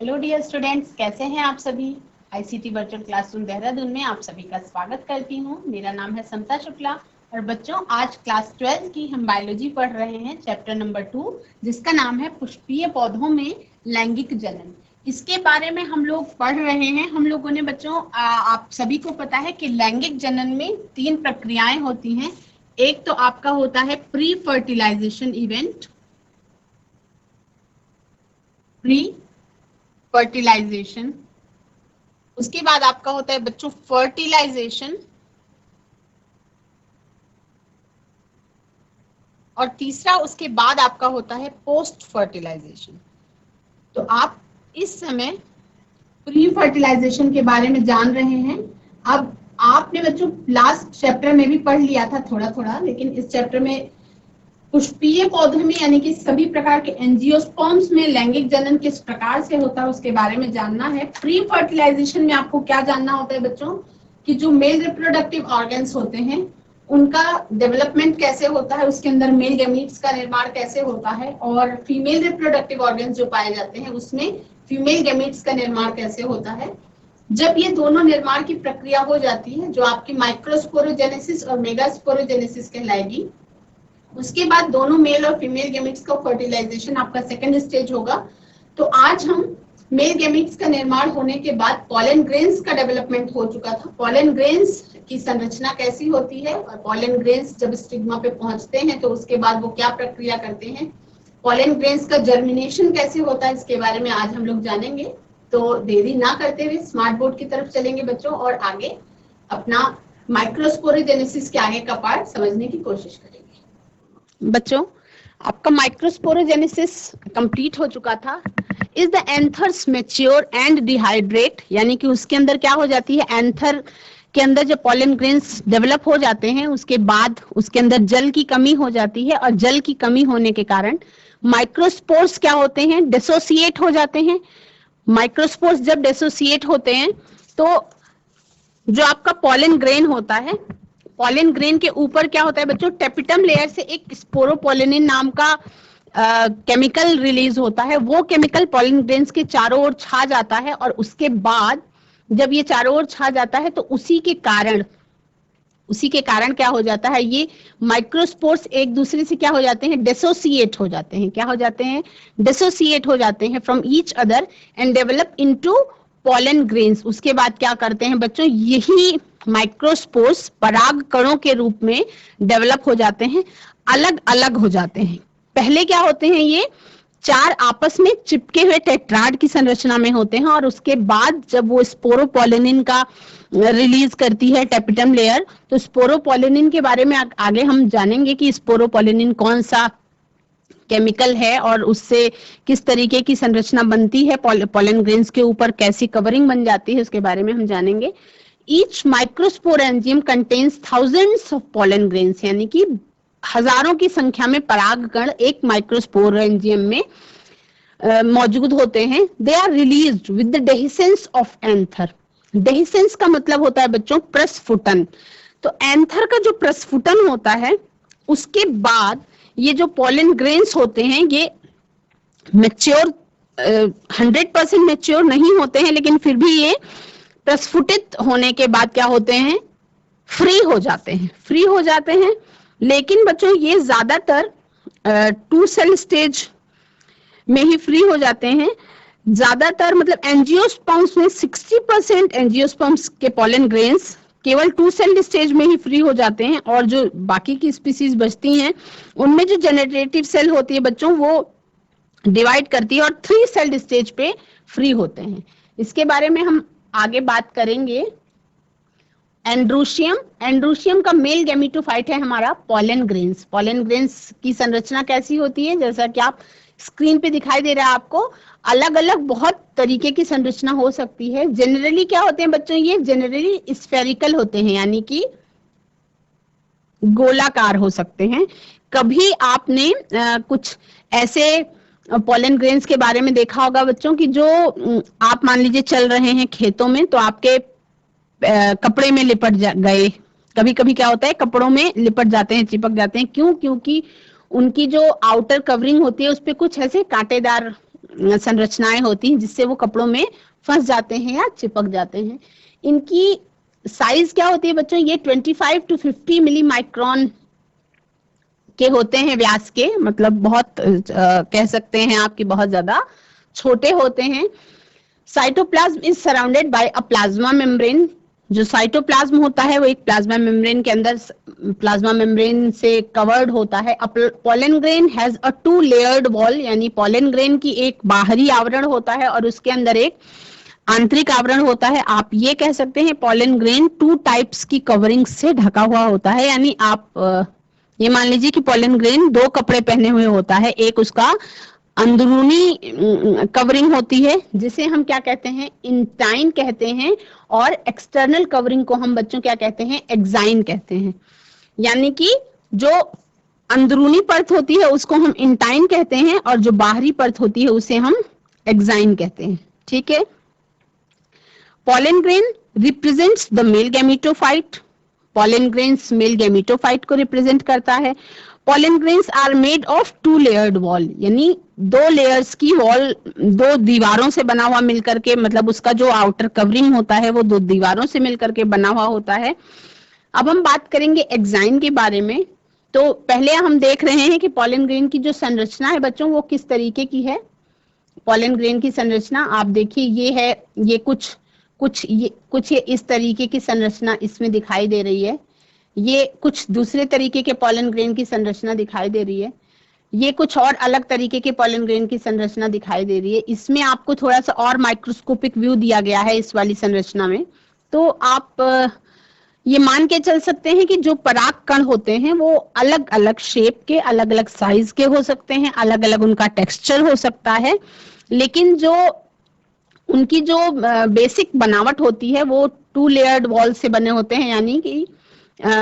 Hello dear students, कैसे हैं आप सभी। आईसीटी वर्चुअल क्लासरूम देहरादून में आप सभी का स्वागत करती हूं। मेरा नाम है समता शुक्ला और बच्चों आज क्लास 12 की हम बायोलॉजी पढ़ रहे हैं, चैप्टर नंबर 2, जिसका नाम है पुष्पीय पौधों में लैंगिक जनन। इसके बारे में हम लोग पढ़ रहे हैं। हम लोगों ने बच्चों आप सभी को पता है कि लैंगिक जनन में 3 प्रक्रियाएं होती हैं। एक तो आपका होता है pre fertilisation event, pre fertilisation, उसके बाद आपका होता है बच्चों फर्टिलाइजेशन, और तीसरा उसके बाद आपका होता है पोस्ट फर्टिलाइजेशन। तो आप इस समय प्री फर्टिलाइजेशन के बारे में जान रहे हैं। अब आपने बच्चों लास्ट चैप्टर में भी पढ़ लिया था थोड़ा थोड़ा, लेकिन इस चैप्टर में पुष्पीय पौधों में यानी कि सभी प्रकार के एंजियोस्पर्म्स में लैंगिक जनन किस प्रकार से होता है उसके बारे में जानना है। प्री फर्टिलाइजेशन में आपको क्या जानना होता है बच्चों कि जो मेल रिप्रोडक्टिव ऑर्गन्स होते हैं उनका डेवलपमेंट कैसे होता है, उसके अंदर मेल गैमीट्स का निर्माण कैसे होता है, और फीमेल रिप्रोडक्टिव ऑर्गन्स जो पाए जाते हैं उसमें फीमेल गैमीट्स का निर्माण कैसे होता है। जब ये दोनों निर्माण की प्रक्रिया हो जाती है जो आपकी माइक्रोस्पोरोजेनेसिस और मेगास्पोरोजेनेसिस कहलाएगी, उसके बाद दोनों मेल और फीमेल गैमेट्स का फर्टिलाइजेशन आपका सेकंड स्टेज होगा। तो आज हम मेल गैमेट्स का निर्माण होने के बाद पॉलन ग्रेन्स का डेवलपमेंट हो चुका था। पॉलन ग्रेन्स की संरचना कैसी होती है और पॉलन ग्रेन्स जब स्टिग्मा पे पहुंचते हैं तो उसके बाद वो क्या प्रक्रिया करते हैं, पॉलन ग्रेन्स का जर्मिनेशन कैसे होता है, इसके बारे में आज हम लोग जानेंगे। तो देरी ना करते हुए स्मार्ट बोर्ड की तरफ चलेंगे बच्चों और आगे अपना माइक्रोस्पोरोजेनेसिस के आगे का पार्ट समझने की कोशिश करेंगे। बच्चों आपका माइक्रोस्पोरोजेनेसिस कंप्लीट हो चुका था। Is the anthers mature and dehydrate, यानी कि उसके अंदर क्या हो जाती है, एंथर के अंदर जब पॉलन ग्रेन्स डेवलप हो जाते हैं उसके बाद उसके अंदर जल की कमी हो जाती है, और जल की कमी होने के कारण माइक्रोस्पोर्स क्या होते हैं, डिसोसिएट हो जाते हैं। माइक्रोस्पोर्स जब डिसोसिएट होते हैं तो जो आपका पॉलन ग्रेन होता है, पॉलन ग्रेन के ऊपर क्या होता है बच्चों, टेपिटम लेयर से एक स्पोरोपोलिनिन नाम का केमिकल रिलीज होता है। वो केमिकल पॉलन ग्रेन्स के चारों ओर छा जाता है, और उसके बाद जब ये चारों ओर छा जाता है तो उसी के कारण क्या हो जाता है, ये माइक्रोस्पोर्स एक दूसरे से क्या हो जाते हैं, डिसोसिएट हो जाते हैं। क्या हो जाते हैं, डिसोसिएट हो जाते हैं from each other and develop into pollen grains. उसके बाद क्या करते हैं बच्चों, यही माइक्रोस्पोर्स पराग कणों के रूप में डेवलप हो जाते हैं, अलग अलग हो जाते हैं। पहले क्या होते हैं, ये 4 आपस में चिपके हुए टेट्राड की संरचना में होते हैं, और उसके बाद जब वो स्पोरोपोलिनिन का रिलीज करती है टेपिटम लेयर, तो स्पोरोपोलिनिन के बारे में आगे हम जानेंगे कि स्पोरोपोलिनिन कौन सा केमिकल है और उससे किस तरीके की संरचना बनती है, पॉलन ग्रेन्स के ऊपर कैसी कवरिंग बन जाती है, उसके बारे में हम जानेंगे। Each microsporangium contains thousands of pollen grains, यानी कि हजारों की संख्या में परागकण एक माइक्रोस्पोरेंजियम में मौजूद होते हैं। They are released with the dehiscence of anther. Dehiscence का मतलब होता है बच्चों प्रस्फुटन। तो एंथर का जो प्रस्फुटन होता है उसके बाद ये जो पॉलन ग्रेन्स होते हैं ये मैच्योर 100% मैच्योर नहीं होते हैं, लेकिन फिर भी ये प्रस्फुटित होने के बाद क्या होते हैं, फ्री हो जाते हैं। लेकिन बच्चों ये ज्यादातर 2 सेल स्टेज में ही फ्री हो जाते हैं। ज्यादातर मतलब एंजियोस्पर्म्स में 60% एंजियोस्पर्म्स के पॉलन ग्रेन्स केवल 2 सेल स्टेज में ही फ्री हो जाते हैं, और जो बाकी की स्पीसीज बचती हैं उनमें जो जनरेटिव सेल होती है बच्चों वो डिवाइड करती है और 3 सेल स्टेज पे फ्री होते हैं। इसके बारे में हम आगे बात करेंगे। एंड्रोशियम का मेल गैमेटोफाइट है हमारा पॉलन ग्रेन्स। पॉलन ग्रेन्स की संरचना कैसी होती है, जैसा कि आप स्क्रीन पे दिखाई दे रहा है आपको, अलग अलग बहुत तरीके की संरचना हो सकती है। जनरली क्या होते हैं बच्चों, ये जनरली स्फेरिकल होते हैं, यानी कि गोलाकार हो सकते हैं। कभी आपने कुछ ऐसे पॉलन ग्रेन्स के बारे में देखा होगा बच्चों कि जो आप मान लीजिए चल रहे हैं खेतों में तो आपके कपड़े में लिपट गए। कभी कभी क्या होता है, कपड़ों में लिपट जाते हैं, चिपक जाते हैं। क्यों? क्योंकि उनकी जो आउटर कवरिंग होती है उस पे कुछ ऐसे कांटेदार संरचनाएं होती हैं जिससे वो कपड़ों में फंस जाते हैं या चिपक जाते हैं। इनकी साइज क्या होती है बच्चों, ये 25 to 50 मिली माइक्रोन के होते हैं व्यास के, मतलब बहुत कह सकते हैं आपकी बहुत ज्यादा छोटे होते हैं। Cytoplasm is surrounded by a plasma membrane. जो साइटोप्लाज्म होता है वो एक प्लाज्मा मेम्ब्रेन के अंदर, प्लाज्मा मेम्ब्रेन से कवर्ड होता है। Pollen grain has a 2 layered wall, यानी पोलन ग्रेन की एक बाहरी आवरण होता है और उसके अंदर एक आंतरिक आवरण होता है। आप ये कह सकते हैं पोलन ग्रेन 2 टाइप्स की कवरिंग से ढका हुआ होता है, यानी आप ये मान लीजिए कि पोलन ग्रेन 2 कपड़े पहने हुए होता है। एक उसका अंदरूनी कवरिंग होती है जिसे हम क्या कहते हैं, इंटाइन कहते हैं, और एक्सटर्नल कवरिंग को हम बच्चों क्या कहते हैं, एक्साइन कहते हैं। यानी कि जो अंदरूनी परत होती है उसको हम इंटाइन कहते हैं और जो बाहरी परत होती है उसे हम एक्साइन कहते हैं। ठीक है। Pollen grain represents the male gametophyte. Pollen grains male gametophyte को रिप्रेजेंट करता है। Pollen grains are made of 2 layered wall, यानी 2 लेयर्स की वॉल, 2 दीवारों से बना हुआ मिलकर के, मतलब उसका जो आउटर कवरिंग होता है वो 2 दीवारों से मिलकर के बना हुआ होता है। अब हम बात करेंगे एक्साइन के बारे में। तो पहले हम देख रहे हैं कि पोलन ग्रेन की जो संरचना है बच्चों वो किस तरीके की है। पोलन ग्रेन की संरचना आप देखिए, ये है, ये कुछ ये इस तरीके की संरचना इसमें दिखाई दे रही है। ये कुछ दूसरे तरीके के पोलन ग्रेन की संरचना दिखाई दे रही है। ये कुछ और अलग तरीके के पोलन ग्रेन की संरचना दिखाई दे रही है। इसमें आपको थोड़ा सा और माइक्रोस्कोपिक व्यू दिया गया है इस वाली संरचना में। तो आप ये मान के चल सकते हैं कि जो पराग कण होते हैं वो अलग अलग शेप के, अलग अलग साइज के हो सकते हैं, अलग अलग उनका टेक्सचर हो सकता है, लेकिन जो उनकी जो बेसिक बनावट होती है वो 2 लेयर्ड वॉल से बने होते हैं, यानी कि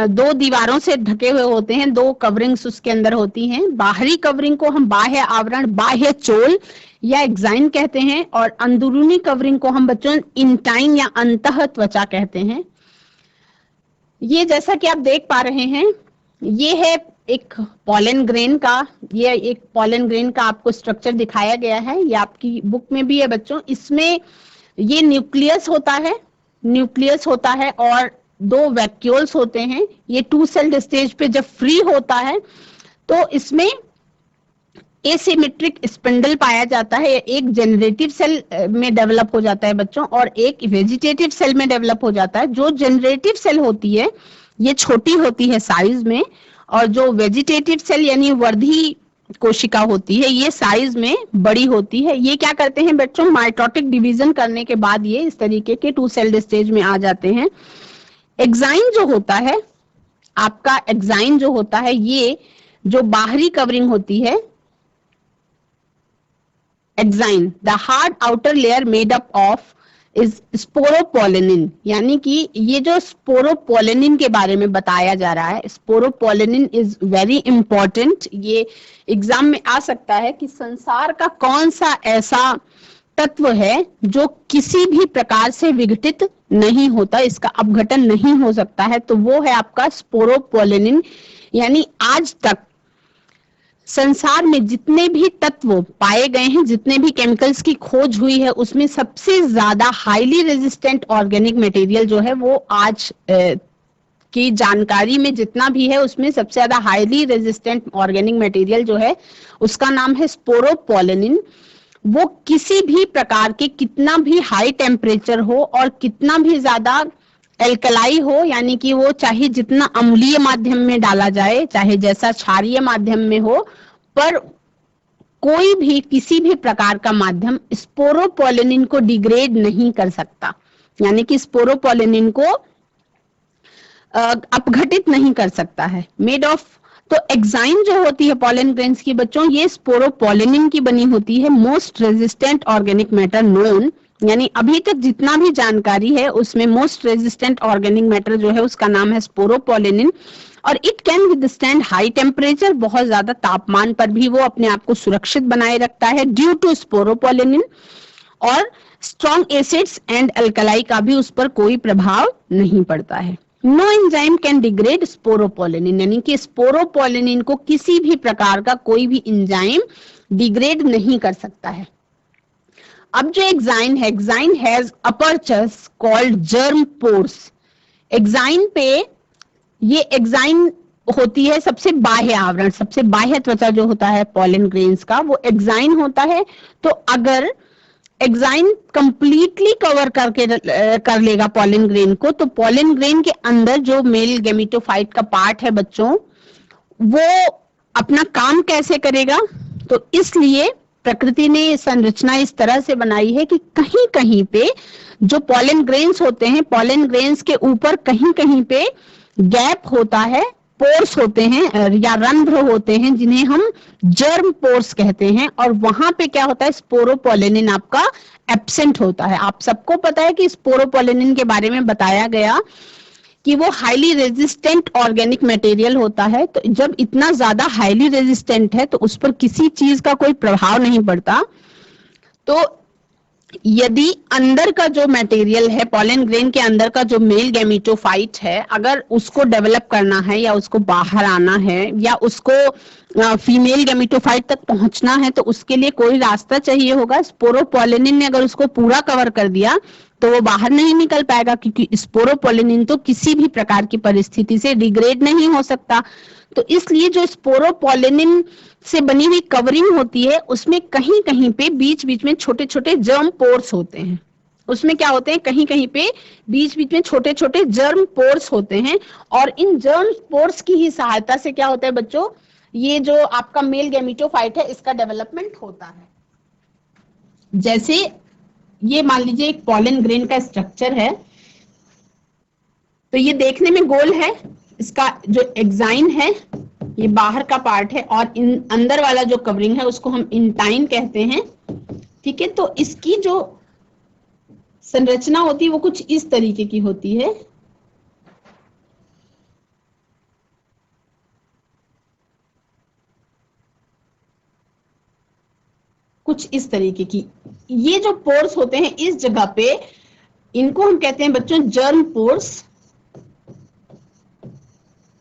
2 दीवारों से ढके हुए होते हैं, 2 कवरिंग्स उसके अंदर होती हैं। बाहरी कवरिंग को हम बाह्य आवरण, बाह्य चोल या एक्साइन कहते हैं, और अंदरूनी कवरिंग को हम बच्चों इंटाइन या अंतः त्वचा कहते हैं। ये जैसा कि आप देख पा रहे हैं, ये है एक पोलन ग्रेन का, ये एक पोलन ग्रेन का आपको स्ट्रक्चर दिखाया गया है, ये आपकी बुक में भी है बच्चों। इसमें ये न्यूक्लियस होता है और 2 वैक्यूल्स होते हैं। ये 2 सेल्ड स्टेज पे जब फ्री होता है तो इसमें एसिमेट्रिक स्पिंडल पाया जाता है। एक जनरेटिव सेल में डेवलप हो जाता है बच्चों और एक वेजिटेटिव सेल में डेवलप हो जाता है। जो जनरेटिव सेल होती है ये छोटी होती है साइज में, और जो वेजिटेटिव सेल यानी वर्धी कोशिका होती है ये साइज में बड़ी होती है। ये क्या करते हैं बच्चों, माइटोटिक डिवीजन करने के बाद ये इस तरीके के 2 सेल्ड स्टेज में आ जाते हैं। एक्साइन जो होता है, आपका एक्साइन जो होता है, ये जो बाहरी कवरिंग होती है, exine the hard outer layer made up of is sporopollenin, यानी कि ये जो स्पोरोपोलेनिन के बारे में बताया जा रहा है, स्पोरोपोलेनिन इज वेरी इंपॉर्टेंट। ये एग्जाम में आ सकता है कि संसार का कौन सा ऐसा तत्व है जो किसी भी प्रकार से विघटित नहीं होता, इसका अपघटन नहीं हो सकता है, तो वो है आपका स्पोरोपोलेनिन। यानी आज तक संसार में जितने भी तत्व पाए गए हैं, जितने भी केमिकल्स की खोज हुई है, उसमें सबसे ज्यादा हाईली रेजिस्टेंट ऑर्गेनिक मटेरियल जो है वो आज की जानकारी में जितना भी है उसमें सबसे ज्यादा हाईली रेजिस्टेंट ऑर्गेनिक मटेरियल जो है उसका नाम है स्पोरोपोलेनिन। वो किसी भी प्रकार के, कितना भी हाई टेम्परेचर हो और कितना भी ज्यादा एल्कलाई हो, यानी कि वो चाहे जितना अम्लीय माध्यम में डाला जाए, चाहे जैसा क्षारीय माध्यम में हो, पर कोई भी किसी भी प्रकार का माध्यम स्पोरोपोलेनिन को डिग्रेड नहीं कर सकता, यानी कि स्पोरोपोलेनिन को अपघटित नहीं कर सकता है। मेड ऑफ, तो एक्साइन जो होती है पोलन ग्रेन्स की बच्चों, ये स्पोरोपोलेनिन की बनी होती है। Most resistant organic matter known, यानी अभी तक जितना भी जानकारी है उसमें मोस्ट रेजिस्टेंट ऑर्गेनिक मैटर जो है उसका नाम है स्पोरोपोलेनिन। और it can withstand high temperature, बहुत ज्यादा तापमान पर भी वो अपने आप को सुरक्षित बनाए रखता है ड्यू टू स्पोरोपोलेनिन। और स्ट्रॉन्ग एसिड्स एंड अल्कलाई का भी उस पर कोई प्रभाव नहीं पड़ता है। No enzyme can degrade sporopollenin, यानी कि स्पोरोपोलेनिन को किसी भी प्रकार का कोई भी एंजाइम डिग्रेड नहीं कर सकता है। अब जो एक्साइन है, exine has apertures called germ pores. Exine पे, ये एक्साइन होती है सबसे बाह्य आवरण, सबसे बाह्य त्वचा जो होता है पॉलन ग्रेन्स का, वो एक्साइन होता है। तो अगर एक्साइन कंप्लीटली कवर कर लेगा पॉलन ग्रेन को, तो पॉलन ग्रेन के अंदर जो मेल गेमिटोफाइट का पार्ट है बच्चों, वो अपना काम कैसे करेगा? तो इसलिए प्रकृति ने संरचना इस तरह से बनाई है कि कहीं कहीं पे जो पॉलन ग्रेन्स होते हैं, पॉलन ग्रेन्स के ऊपर कहीं कहीं पे गैप होता है, पोर्स होते हैं या रंध्र होते हैं, जिन्हें हम जर्म पोर्स कहते हैं। और वहां पे क्या होता है, स्पोरोपोलेनिन आपका एब्सेंट होता है। आप सबको पता है कि स्पोरोपोलेनिन के बारे में बताया गया कि वो हाईली रेजिस्टेंट ऑर्गेनिक मटेरियल होता है। तो जब इतना ज्यादा हाईली रेजिस्टेंट है तो उस पर किसी चीज का कोई प्रभाव नहीं पड़ता। तो यदि अंदर का जो मटेरियल है, पॉलन ग्रेन के अंदर का जो मेल गैमेटोफाइट है, अगर उसको डेवलप करना है या उसको बाहर आना है या उसको फीमेल गैमेटोफाइट तक पहुंचना है, तो उसके लिए कोई रास्ता चाहिए होगा। स्पोरोपोलेनिन ने अगर उसको पूरा कवर कर दिया तो वो बाहर नहीं निकल पाएगा, क्योंकि स्पोरोपोलेनिन तो किसी भी प्रकार की परिस्थिति से डिग्रेड नहीं हो सकता। तो इसलिए जो स्पोरोपोलेनिन से बनी हुई कवरिंग होती है, उसमें कहीं कहीं पे बीच बीच में छोटे छोटे जर्म पोर्स होते हैं। उसमें क्या होते हैं, कहीं कहीं पे बीच बीच में छोटे छोटे जर्म पोर्स होते हैं। और इन जर्म पोर्स की ही सहायता से क्या होता है बच्चों, ये जो आपका मेल गैमेटोफाइट है, इसका डेवलपमेंट होता है। जैसे ये मान लीजिए एक पॉलन ग्रेन का स्ट्रक्चर है, तो ये देखने में गोल है। इसका जो एक्साइन है ये बाहर का पार्ट है, और इन अंदर वाला जो कवरिंग है उसको हम इंटाइन कहते हैं। ठीक है, तो इसकी जो संरचना होती है वो कुछ इस तरीके की होती है। कुछ इस तरीके की, ये जो पोर्स होते हैं इस जगह पे, इनको हम कहते हैं बच्चों जर्म पोर्स।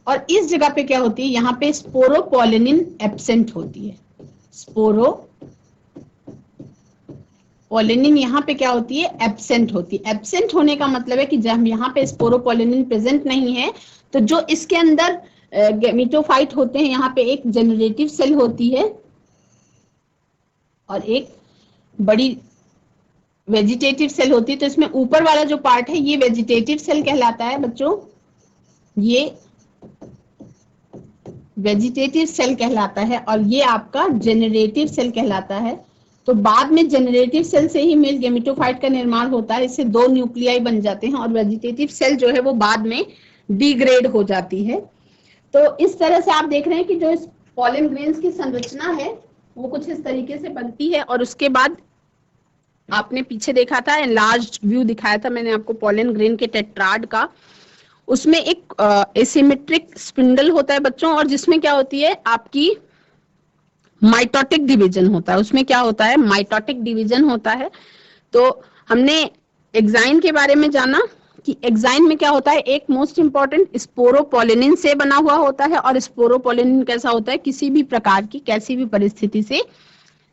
और इस जगह पे क्या होती है, यहाँ पे स्पोरोपोलेनिन एब्सेंट होती है। स्पोरोपोलेनिन यहाँ पे क्या होती है, एब्सेंट होती है। एब्सेंट होने का मतलब है कि जब यहाँ पे स्पोरोपोलेनिन प्रेजेंट नहीं है, तो जो इसके अंदर गैमेटोफाइट होते हैं, यहाँ पे एक जनरेटिव सेल होती है और एक बड़ी वेजिटेटिव सेल होती है। तो इसमें ऊपर वाला जो पार्ट है ये वेजिटेटिव सेल कहलाता है बच्चों, ये वेजिटेटिव सेल कहलाता है, और ये आपका जनरेटिव सेल कहलाता है। तो बाद में जनरेटिव सेल से ही मेल गैमेटोफाइट का निर्माण होता है। इससे दो न्यूक्लियाई बन जाते हैं, और वेजिटेटिव सेल जो है वो बाद में डिग्रेड हो जाती है। तो इस तरह से आप देख रहे हैं कि जो इस पॉलन ग्रेन्स की संरचना है वो कुछ इस तरीके से बनती है। और उसके बाद आपने पीछे देखा था, एनलार्ज्ड व्यू दिखाया था मैंने आपको पॉलन ग्रेन के टेट्राड का। उसमें एक एसिमेट्रिक स्पिंडल होता है बच्चों, और जिसमें क्या होती है आपकी माइटोटिक डिवीजन होता है। उसमें क्या होता है, माइटोटिक डिवीजन होता है। तो हमने एक्साइन के बारे में जाना कि एक्साइन में क्या होता है, एक मोस्ट इंपॉर्टेंट स्पोरोपोलेनिन से बना हुआ होता है। और स्पोरोपोलेनिन कैसा होता है, किसी भी प्रकार की कैसी भी परिस्थिति से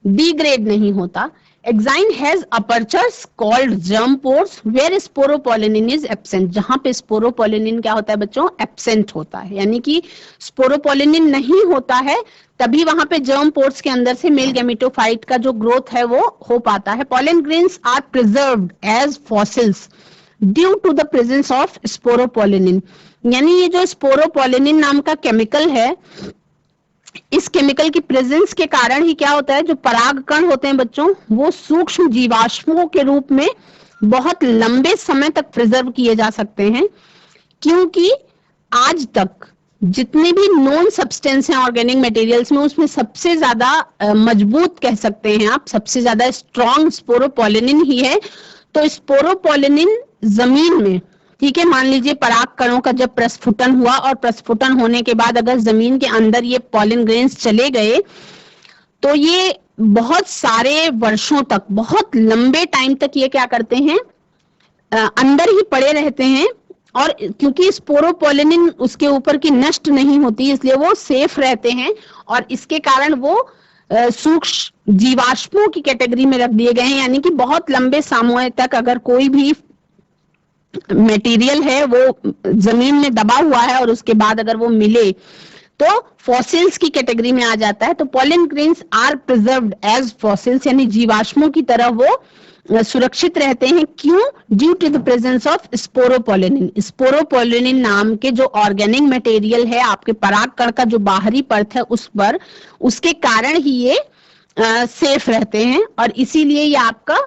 डिग्रेड नहीं होता। Exine has apertures called germ pores where sporopollenin is absent. जहां पे स्पोरोपोलेनिन क्या होता है बच्चों, एब्सेंट होता है, यानी कि स्पोरोपोलेनिन नहीं होता है, तभी वहां पे जर्म पोर्स के अंदर से मेल गैमेटोफाइट का जो ग्रोथ है वो हो पाता है। Pollen grains are preserved as fossils due to the presence of sporopollenin. यानी ये जो स्पोरोपोलेनिन नाम का केमिकल है, इस केमिकल की प्रेजेंस के कारण ही क्या होता है, जो परागकण होते हैं बच्चों, वो सूक्ष्म जीवाश्मों के रूप में बहुत लंबे समय तक प्रिजर्व किए जा सकते हैं। क्योंकि आज तक जितने भी नॉन सब्सटेंस हैं ऑर्गेनिक मटेरियल्स में, उसमें सबसे ज्यादा मजबूत कह सकते हैं आप, सबसे ज्यादा स्ट्रॉन्ग स्पोरोपोलेनिन ही है। तो स्पोरोपोलेनिन जमीन में, ठीक है, मान लीजिए पराग कणों का जब प्रस्फुटन हुआ, और प्रस्फुटन होने के बाद अगर जमीन के अंदर ये पॉलन ग्रेन्स चले गए, तो ये बहुत सारे वर्षों तक, बहुत लंबे टाइम तक ये क्या करते हैं, अंदर ही पड़े रहते हैं। और क्योंकि स्पोरोपोलेनिन उसके ऊपर की नष्ट नहीं होती, इसलिए वो सेफ रहते हैं, और इसके कारण वो सूक्ष्म जीवाश्मों की कैटेगरी में रख दिए गए हैं, यानी कि बहुत लंबे समय तक अगर कोई भी मटेरियल है वो जमीन में दबा हुआ है और उसके बाद अगर वो मिले तो फॉसिल्स की कैटेगरी में आ जाता है। तो pollen grains are preserved as fossils, यानी जीवाश्मों की तरह वो सुरक्षित रहते हैं। क्यों? Due to the presence of sporopollenin. Sporopollenin नाम के जो ऑर्गेनिक मटेरियल है आपके परागकण का जो बाहरी परत है उस पर, उसके कारण ही ये सेफ रहते हैं और इसीलिए ये आपका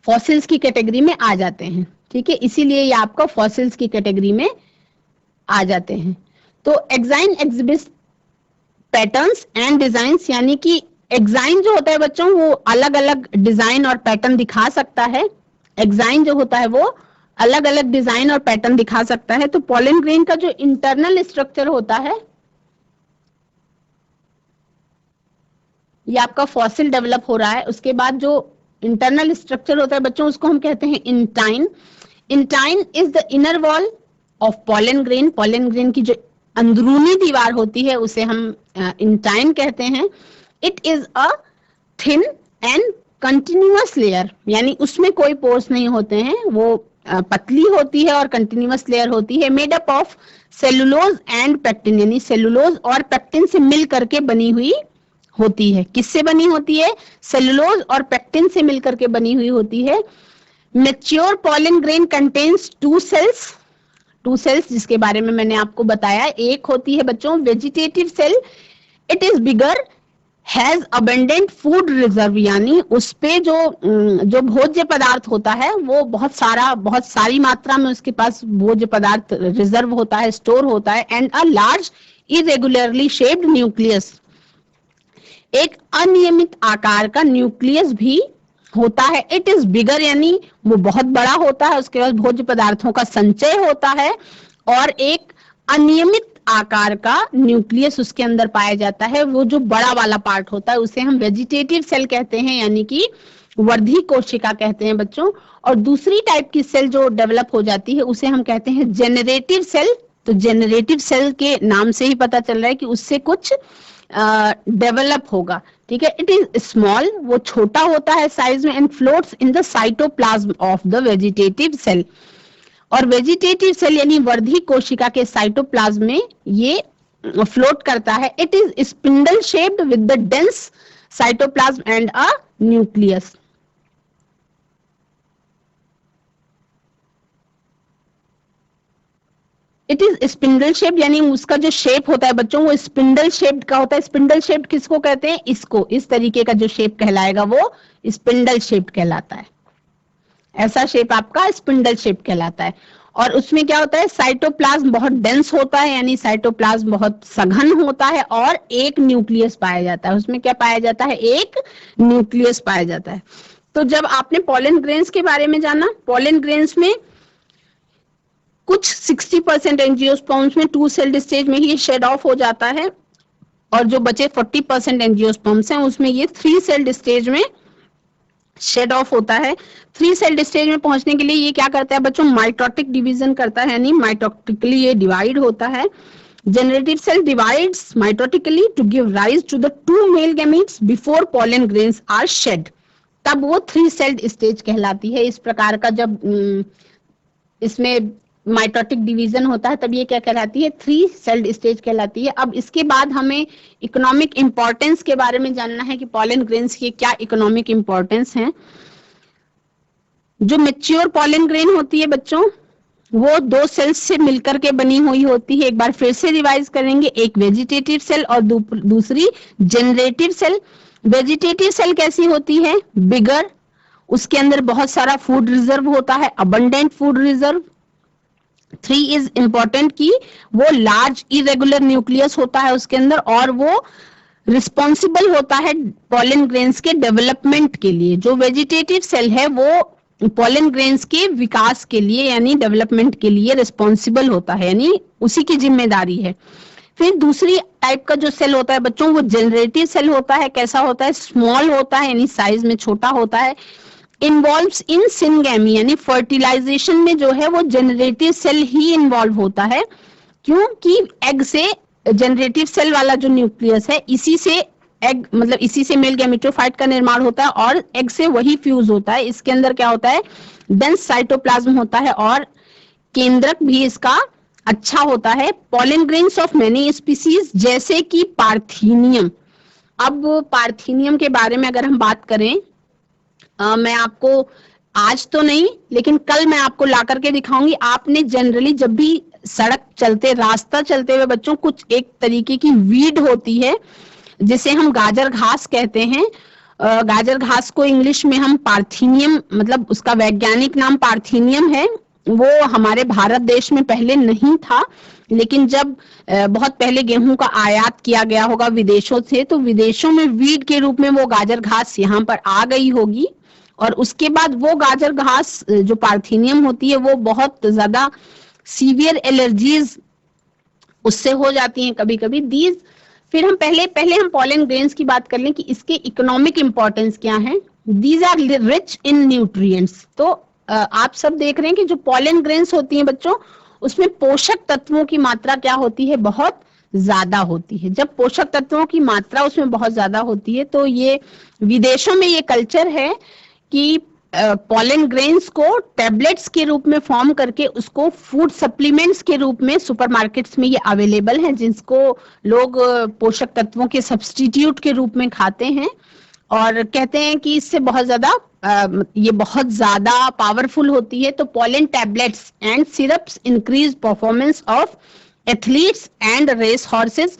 फॉसिल्स की कैटेगरी में आ जाते हैं। ठीक है, इसीलिए ये आपका फॉसिल्स की कैटेगरी में आ जाते हैं। तो exine exhibits patterns and designs, यानी कि एक्साइन जो होता है बच्चों वो अलग अलग डिजाइन और पैटर्न दिखा सकता है। एक्साइन जो होता है वो अलग अलग डिजाइन और पैटर्न दिखा सकता है। तो पॉलन ग्रेन का जो इंटरनल स्ट्रक्चर होता है ये आपका फॉसिल डेवलप हो रहा है, उसके बाद जो इंटरनल स्ट्रक्चर होता है बच्चों उसको हम कहते हैं intine. Intine is the inner wall of pollen grain. Pollen grain की जो अंदरूनी दीवार होती है उसे हम इंटाइन कहते हैं। It is a thin and continuous layer, यानी उसमें कोई पोर्स नहीं होते हैं, वो पतली होती है और कंटिन्यूअस लेयर होती है। Made up of cellulose and pectin, यानी सेलुलोज और पेक्टिन से मिल करके बनी हुई होती है। किससे बनी होती है? सेलुलोज और पेक्टिन से मिलकर के बनी हुई होती है। Mature pollen grain contains two cells जिसके बारे में मैंने आपको बताया। एक होती है बच्चों vegetative cell, it is bigger, has abundant food reserve, यानी उस पे जो भोज्य पदार्थ होता है वो बहुत सारी मात्रा में उसके पास भोज्य पदार्थ रिजर्व होता है, स्टोर होता है। And a large irregularly shaped nucleus, एक अनियमित आकार का न्यूक्लियस भी होता है। इट इज बिगर, यानी वो बहुत बड़ा होता है, उसके बाद भोज्य पदार्थों का संचय होता है और एक अनियमित आकार का न्यूक्लियस उसके अंदर पाया जाता है। वो जो बड़ा वाला पार्ट होता है उसे हम वेजिटेटिव सेल कहते हैं, यानी कि वर्धी कोशिका कहते हैं बच्चों। और दूसरी टाइप की सेल जो डेवलप हो जाती है उसे हम कहते हैं जेनरेटिव सेल। तो जेनरेटिव सेल के नाम से ही पता चल रहा है कि उससे कुछ डेवलप होगा। ठीक है, इट इज स्मॉल, वो छोटा होता है साइज में, and floats in the cytoplasm of the vegetative cell. और वेजिटेटिव सेल यानी वर्धी कोशिका के साइटोप्लाज्म में ये फ्लोट करता है। It is spindle shaped with the dense cytoplasm and a nucleus. It is spindle shaped, यानी उसका जो शेप होता है बच्चों वो स्पिंडल शेप्ड का होता है। स्पिंडल शेप्ड किसको कहते हैं? इसको, इस तरीके का जो शेप कहलाएगा वो स्पिंडल शेप्ड कहलाता है। ऐसा शेप आपका स्पिंडल शेप कहलाता है। और उसमें क्या होता है? साइटोप्लाज्म बहुत डेंस होता है, यानी साइटोप्लाज्म बहुत सघन होता है और एक न्यूक्लियस पाया जाता है। उसमें क्या पाया जाता है? एक न्यूक्लियस पाया जाता है। तो जब आपने पॉलन ग्रेन्स के बारे में जाना, पॉलन ग्रेन्स में कुछ 60% एंजियोस्पर्म्स में 2 सेल्ड स्टेज में ही शेड ऑफ हो जाता है और जो बचे 40% एंजियोस्पर्म्स हैं उसमें ये 3 सेल्ड स्टेज में शेड ऑफ होता है। 3 सेल्ड स्टेज में पहुंचने के लिए ये क्या करता है बच्चों? माइटोटिक डिवीजन करता है, यानी माइटोटिकली ये डिवाइड होता है। Generative cell divides mitotically to give rise to the 2 male gametes before pollen grains are shed, तब वो 3 सेल्ड स्टेज कहलाती है। इस प्रकार का जब इसमें माइटोटिक डिवीजन होता है तब ये क्या कहलाती है? 3 सेल्ड स्टेज कहलाती है। अब इसके बाद हमें इकोनॉमिक इंपॉर्टेंस के बारे में जानना है कि पॉलन ग्रेन्स की क्या इकोनॉमिक इंपॉर्टेंस है। जो मैच्योर पॉलन ग्रेन होती है बच्चों वो 2 सेल्स से मिलकर के बनी हुई होती है। एक बार फिर से रिवाइज करेंगे, एक वेजिटेटिव सेल और दूसरी जनरेटिव सेल। वेजिटेटिव सेल कैसी होती है? बिगर, उसके अंदर बहुत सारा फूड रिजर्व होता है, abundant food reserve. 3 is important कि वो लार्ज इरेगुलर न्यूक्लियस होता है उसके अंदर और वो रिस्पॉन्सिबल होता है पॉलन ग्रेन्स के डेवलपमेंट के लिए। जो वेजिटेटिव सेल है वो पॉलन ग्रेन्स के विकास के लिए यानी डेवलपमेंट के लिए रिस्पॉन्सिबल होता है, यानी उसी की जिम्मेदारी है। फिर दूसरी टाइप का जो सेल होता है बच्चों वो जनरेटिव सेल होता है। कैसा होता है? स्मॉल होता है, यानी साइज में छोटा होता है। इन्वॉल्व्स इन सिनगैमी, यानी फर्टिलाइजेशन में जो है वो जनरेटिव सेल ही इन्वॉल्व होता है। क्योंकि एग से जनरेटिव सेल वाला जो न्यूक्लियस है इसी से एग मतलब इसी से मेल गैमेटोफाइट का निर्माण होता है और एग से वही फ्यूज होता है। इसके अंदर क्या होता है, डेंस साइटोप्लाज्म होता है और केंद्रक भी इसका अच्छा होता है। Pollen grains of many species जैसे कि पार्थीनियम। अब पार्थीनियम के बारे में अगर हम बात करें, मैं आपको आज तो नहीं लेकिन कल मैं आपको ला करके दिखाऊंगी। आपने जनरली जब भी सड़क चलते, रास्ता चलते हुए बच्चों, कुछ एक तरीके की वीड होती है जिसे हम गाजर घास कहते हैं। गाजर घास को इंग्लिश में हम पार्थीनियम, मतलब उसका वैज्ञानिक नाम पार्थीनियम है। वो हमारे भारत देश में पहले नहीं था, लेकिन जब बहुत पहले गेहूं का आयात किया गया होगा विदेशों से, तो विदेशों में वीड के रूप में वो गाजर घास यहाँ पर आ गई होगी और उसके बाद वो गाजर घास जो पार्थीनियम होती है वो बहुत ज्यादा सीवियर एलर्जीज उससे हो जाती हैं कभी कभी दीज। फिर हम पहले हम पॉलन ग्रेन्स की बात कर लें कि इसके इकोनॉमिक इंपॉर्टेंस क्या है। These are rich in nutrients. तो आप सब देख रहे हैं कि जो पॉलन ग्रेन्स होती हैं बच्चों, उसमें पोषक तत्वों की मात्रा क्या होती है, बहुत ज्यादा होती है। जब पोषक तत्वों की मात्रा उसमें बहुत ज्यादा होती है तो ये विदेशों में ये कल्चर है कि पॉलन ग्रेन्स को टैबलेट्स के रूप में फॉर्म करके उसको फूड सप्लीमेंट्स के रूप में सुपरमार्केट्स में ये अवेलेबल है, जिसको लोग पोषक तत्वों के सब्स्टिट्यूट के रूप में खाते हैं और कहते हैं कि इससे बहुत ज्यादा ये बहुत ज्यादा पावरफुल होती है। तो pollen tablets and syrups increase performance of athletes and race horses,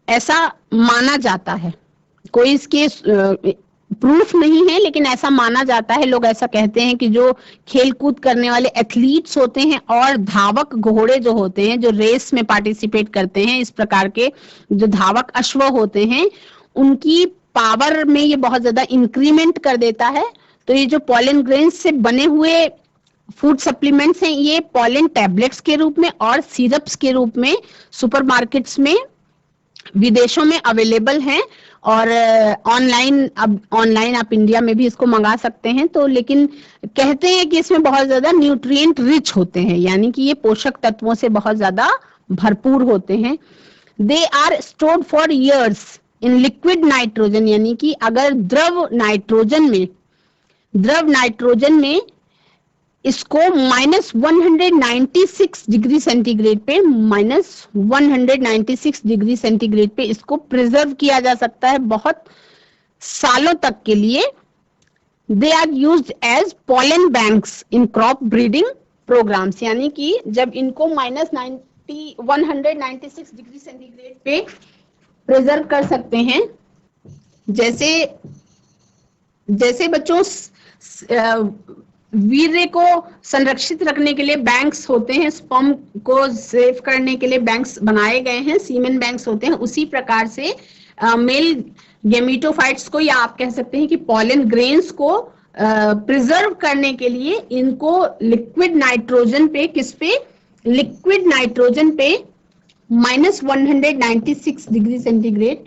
ऐसा माना जाता है। कोई इसके प्रूफ नहीं है लेकिन ऐसा माना जाता है, लोग ऐसा कहते हैं कि जो खेल कूद करने वाले एथलीट्स होते हैं और धावक घोड़े जो होते हैं, जो रेस में पार्टिसिपेट करते हैं, इस प्रकार के जो धावक अश्व होते हैं, उनकी पावर में ये बहुत ज्यादा इंक्रीमेंट कर देता है। तो ये जो पॉलन ग्रेन्स से बने हुए फूड सप्लीमेंट्स हैं, ये पॉलन टैबलेट्स के रूप में और सिरप्स के रूप में सुपरमार्केट्स में विदेशों में अवेलेबल हैं और ऑनलाइन आप इंडिया में भी इसको मंगा सकते हैं। तो लेकिन कहते हैं कि इसमें बहुत ज्यादा न्यूट्रिएंट रिच होते हैं, यानी कि ये पोषक तत्वों से बहुत ज्यादा भरपूर होते हैं। They are stored for years in liquid nitrogen, यानी कि अगर द्रव नाइट्रोजन में इसको -196 डिग्री सेंटीग्रेड पे -196 डिग्री सेंटीग्रेड पे इसको प्रिजर्व किया जा सकता है बहुत सालों तक के लिए। They are used as pollen banks in crop breeding programmes, यानी कि जब इनको -196 डिग्री सेंटीग्रेड पे प्रिजर्व कर सकते हैं, जैसे बच्चों वीर्य को संरक्षित रखने के लिए बैंक्स होते हैं, स्पर्म को सेव करने के लिए बैंक्स बनाए गए हैं, सीमेन बैंक्स होते हैं, उसी प्रकार से मेल गैमेटोफाइट्स को, या आप कह सकते हैं कि पॉलन ग्रेन्स को प्रिजर्व करने के लिए इनको लिक्विड नाइट्रोजन पे -196 डिग्री सेंटीग्रेड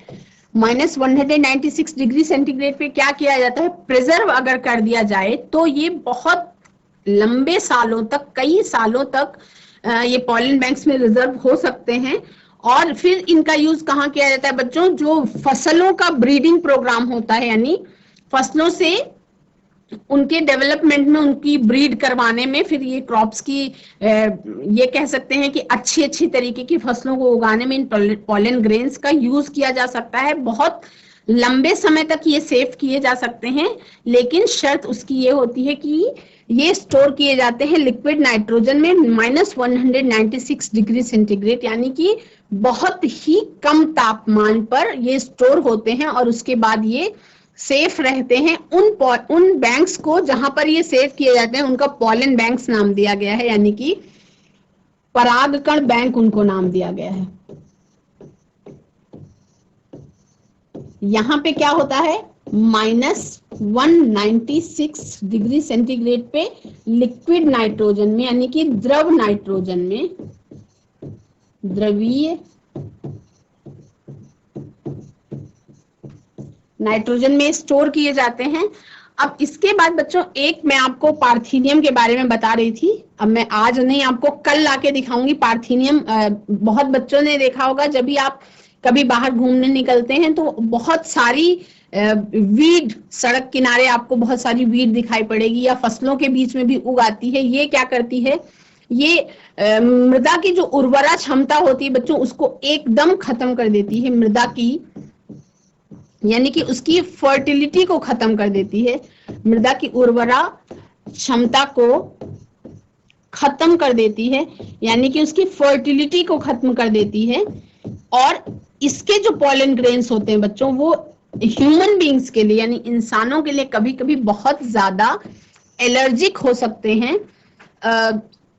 -196 डिग्री सेंटीग्रेड पे क्या किया जाता है, प्रिजर्व अगर कर दिया जाए तो ये बहुत लंबे सालों तक, कई सालों तक ये पॉलन बैंक्स में रिजर्व हो सकते हैं। और फिर इनका यूज कहाँ किया जाता है बच्चों, जो फसलों का ब्रीडिंग प्रोग्राम होता है, यानी फसलों से उनके डेवलपमेंट में, उनकी ब्रीड करवाने में, फिर ये क्रॉप्स की ये कह सकते हैं कि अच्छी तरीके की फसलों को उगाने में इन पॉलन ग्रेन्स का यूज किया जा सकता है। बहुत लंबे समय तक ये सेव किए जा सकते हैं, लेकिन शर्त उसकी ये होती है कि ये स्टोर किए जाते हैं लिक्विड नाइट्रोजन में -196 डिग्री सेंटीग्रेड, यानी कि बहुत ही कम तापमान पर ये स्टोर होते हैं और उसके बाद ये सेफ रहते हैं। उन बैंक्स को जहां पर ये सेव किए जाते हैं उनका पॉलन बैंक्स नाम दिया गया है, यानी कि परागकण बैंक उनको नाम दिया गया है। यहाँ पे क्या होता है, -196 डिग्री सेंटीग्रेड पे लिक्विड नाइट्रोजन में, यानी कि द्रव नाइट्रोजन में, द्रवीय नाइट्रोजन में स्टोर किए जाते हैं। अब इसके बाद बच्चों एक मैं आपको पार्थीनियम के बारे में बता रही थी, अब मैं आज नहीं आपको कल लाके दिखाऊंगी। पार्थीनियम बहुत बच्चों ने देखा होगा, जब भी आप कभी बाहर घूमने निकलते हैं तो बहुत सारी वीड, सड़क किनारे आपको बहुत सारी वीड दिखाई पड़ेगी, या फसलों के बीच में भी उगाती है। ये क्या करती है, ये मृदा की जो उर्वरा क्षमता होती है बच्चों, उसको एकदम खत्म कर देती है। मृदा की, यानी कि उसकी फर्टिलिटी को खत्म कर देती है, मृदा की उर्वरा क्षमता को खत्म कर देती है, यानी कि उसकी फर्टिलिटी को खत्म कर देती है। और इसके जो पॉलन ग्रेन्स होते हैं बच्चों, वो ह्यूमन बींग्स के लिए, यानी इंसानों के लिए कभी कभी बहुत ज्यादा एलर्जिक हो सकते हैं।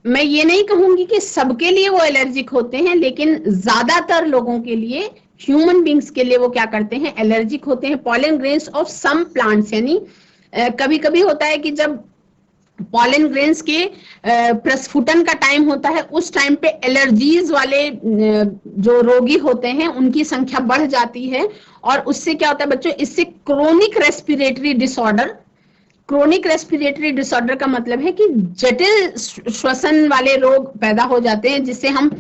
मैं ये नहीं कहूंगी कि सबके लिए वो एलर्जिक होते हैं, लेकिन ज्यादातर लोगों के लिए, ह्यूमन बींग्स के लिए वो क्या करते हैं, एलर्जिक होते हैं। Pollen grains of some plants, यानी कभी कभी होता है कि जब पॉलन ग्रेन्स के प्रस्फुटन का टाइम होता है, उस टाइम पे एलर्जीज वाले जो रोगी होते हैं उनकी संख्या बढ़ जाती है, और उससे क्या होता है बच्चों, इससे chronic respiratory disorder, chronic respiratory disorder का मतलब है कि जटिल श्वसन वाले रोग पैदा हो जाते हैं, जिसे हम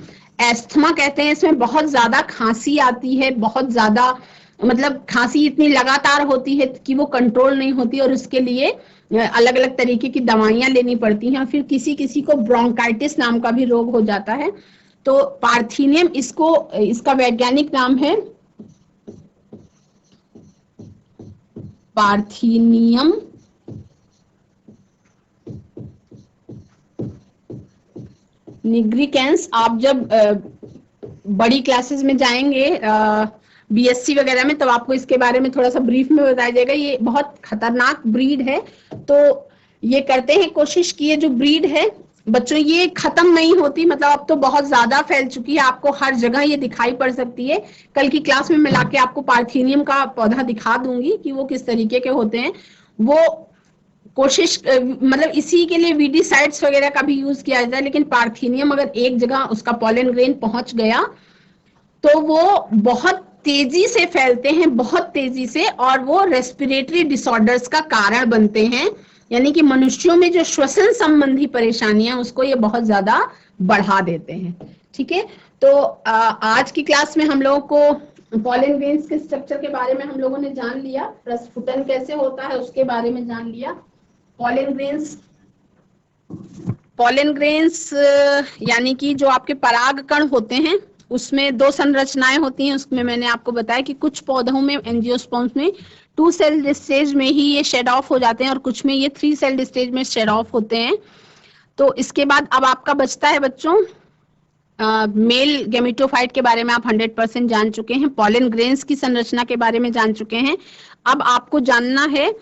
एस्थमा कहते हैं। इसमें बहुत ज्यादा खांसी आती है, बहुत ज्यादा, मतलब खांसी इतनी लगातार होती है कि वो कंट्रोल नहीं होती, और उसके लिए अलग अलग तरीके की दवाइयां लेनी पड़ती हैं। फिर किसी किसी को ब्रोंकाइटिस नाम का भी रोग हो जाता है। तो पार्थेनियम, इसका वैज्ञानिक नाम है पार्थेनियम निग्रिकेंस। आप जब बड़ी क्लासेस में जाएंगे बीएससी वगैरह में, तब आपको इसके बारे में थोड़ा सा ब्रीफ में बताया जाएगा। ये बहुत खतरनाक ब्रीड है, तो ये करते हैं कोशिश की, ये जो ब्रीड है बच्चों, ये खत्म नहीं होती, मतलब अब तो बहुत ज्यादा फैल चुकी है, आपको हर जगह ये दिखाई पड़ सकती है। कल की क्लास में मैं लाके आपको पार्थेनियम का पौधा दिखा दूंगी कि वो किस तरीके के होते हैं। वो कोशिश, मतलब इसी के लिए वीडीसाइड्स वगैरह का भी यूज किया जाता है, लेकिन पार्थेनियम अगर एक जगह उसका पॉलन ग्रेन पहुंच गया तो वो बहुत तेजी से फैलते हैं, बहुत तेजी से, और वो रेस्पिरेटरी डिसऑर्डर्स का कारण बनते हैं, यानी कि मनुष्यों में जो श्वसन संबंधी परेशानियां, उसको ये बहुत ज्यादा बढ़ा देते हैं। ठीक है, तो आज की क्लास में हम लोगों को पॉलन ग्रेन्स के स्ट्रक्चर के बारे में हम लोगों ने जान लिया, प्रस्फुटन कैसे होता है उसके बारे में जान लिया। पॉलन ग्रेन्स यानी कि जो आपके पराग कण होते हैं, उसमें दो संरचनाएं होती हैं। उसमें मैंने आपको बताया कि कुछ पौधों में, एंजियोस्पर्म्स में 2 सेल स्टेज में ही ये शेड ऑफ हो जाते हैं, और कुछ में ये 3 सेल स्टेज में शेड ऑफ होते हैं। तो इसके बाद अब आपका बचता है बच्चों मेल गेमेटोफाइट के बारे में आप 100% जान चुके हैं, पॉलन ग्रेन्स की संरचना के बारे में जान चुके हैं। अब आपको जानना है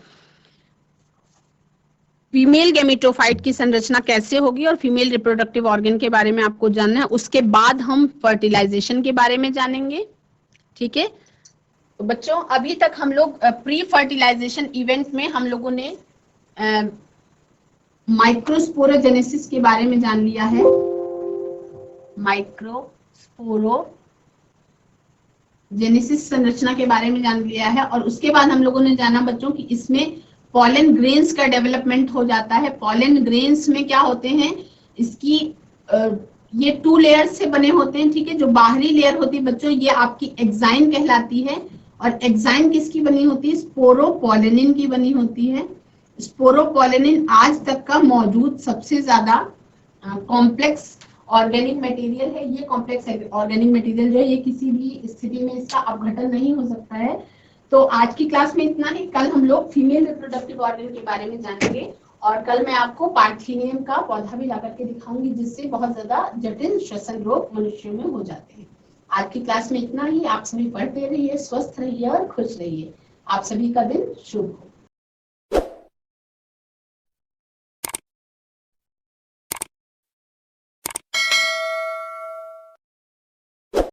फीमेल गेमेटोफाइट की संरचना कैसे होगी, और फीमेल रिप्रोडक्टिव ऑर्गन के बारे में आपको जानना है। उसके बाद हम फर्टिलाइजेशन के बारे में जानेंगे। ठीक है, तो बच्चों अभी तक हम लोग प्री फर्टिलाइजेशन इवेंट में हम लोगों ने माइक्रोस्पोरोजेनेसिस के बारे में जान लिया है, माइक्रोस्पोरोजेनेसिस संरचना के बारे में जान लिया है। और उसके बाद हम लोगों ने जाना बच्चों कि इसमें पॉलन ग्रेन्स का डेवलपमेंट हो जाता है। पॉलन ग्रेन्स में क्या होते हैं, इसकी ये 2 लेयर्स से बने होते हैं। ठीक है, जो बाहरी लेयर होती है बच्चों, ये आपकी एक्साइन कहलाती है, और एक्साइन किसकी बनी होती है, स्पोरोपोलेनिन की बनी होती है। स्पोरोपोलेनिन आज तक का मौजूद सबसे ज्यादा कॉम्प्लेक्स ऑर्गेनिक मटेरियल है। ये कॉम्प्लेक्स ऑर्गेनिक मटेरियल जो है, ये किसी भी स्थिति में इसका अपघटन नहीं हो सकता है। तो आज की क्लास में इतना ही। कल हम लोग फीमेल रिप्रोडक्टिव ऑर्गन के बारे में जानेंगे, और कल मैं आपको पार्थेनियम का पौधा भी ला करके दिखाऊंगी, जिससे बहुत ज्यादा जटिल श्वसन रोग मनुष्यों में हो जाते हैं। आज की क्लास में इतना ही। आप सभी पढ़ते रहिए, स्वस्थ रहिए और खुश रहिए। आप सभी का दिन शुभ हो।